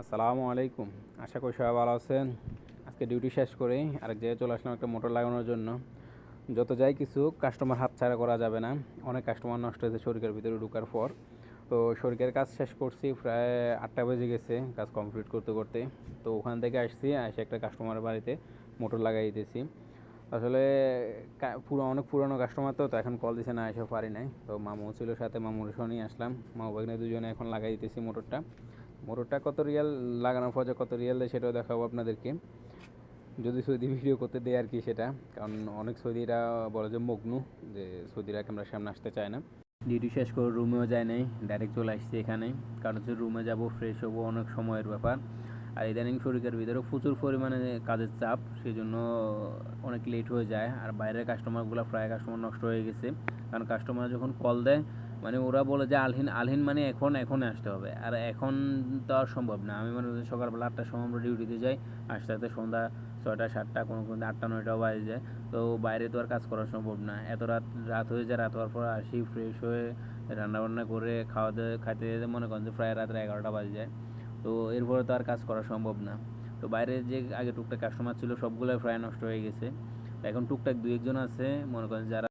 আসসালামু আলাইকুম। আশা করি সবাই ভালো আছেন। আজকে ডিউটি শেষ করে আরেক জায়গায় চলে আসলাম একটা মোটর লাগানোর জন্য। যত যাই কিছু কাস্টমার হাতছাড়া করা যাবে না। অনেক কাস্টমার নষ্ট হয়েছে শরিকের ভিতরে ঢোকার পর। তো শরিকের কাজ শেষ করছি, প্রায় 8টা বেজে গেছে কাজ কমপ্লিট করতে করতে। তো ওখান থেকে আসছি, এসে একটা কাস্টমারের বাড়িতে মোটর লাগাই দিতেছি। আসলে অনেক পুরনো কাস্টমার, তো এখন কল দিছে না, এসে পারি নাই। তো মামু ছিল সাথে, মামুর নিয়ে আসলাম। মামু ভাগ্নে দুজনে এখন লাগাই দিতেছি মোটরটা। মোটরটা কত রিয়াল লাগানোর পর যে কত রিয়াল দেয় সেটাও দেখাবো আপনাদেরকে, যদি সৌদি ভিডিও করতে দেয় আর কি সেটা। কারণ অনেক সৌদিরা বলে যে মগ্নু, যে সৌদিরা ক্যামেরার সামনে আসতে চায় না। ডিউটি শেষ করে রুমেও যায় নাই, ডাইরেক্ট চলে আসছি এখানে। কারণ হচ্ছে রুমে যাবো, ফ্রেশ হবো, অনেক সময়ের ব্যাপার। আর ইদানিং শরীরের ভিতরে প্রচুর পরিমাণে কাজের চাপ, সেই জন্য অনেক লেট হয়ে যায়। আর বাইরের কাস্টমারগুলো প্রায় কাস্টমার নষ্ট হয়ে গেছে। কারণ কাস্টমার যখন কল দেয়, মানে ওরা বলে যে আলহিন আলহিন, মানে এখন আসতে হবে। আর এখন তো আর সম্ভব না। আমি মনে করি সকালবেলা 8টার সময় আমরা ডিউটিতে যাই, আসতে আসতে সন্ধ্যা 6টা 7টা, কোনো কোনো 8টা 9টাও বাজে যায়। তো বাইরে তো আর কাজ করা সম্ভব না। এত রাত রাত হয়ে যায়। রাত হওয়ার পর আসি, ফ্রেশ হয়ে রান্নাবান্না করে খাওয়া দাওয়া খাইতে যেতে মনে করেন যে প্রায় রাত্রে 11টা বাজে যায়। তো এরপরে তো আর কাজ করা সম্ভব না। তো বাইরে যে আগে টুকটাক কাস্টমার ছিল সবগুলোই প্রায় নষ্ট হয়ে গেছে। এখন টুকটাক দু একজন আছে মনে করেন যারা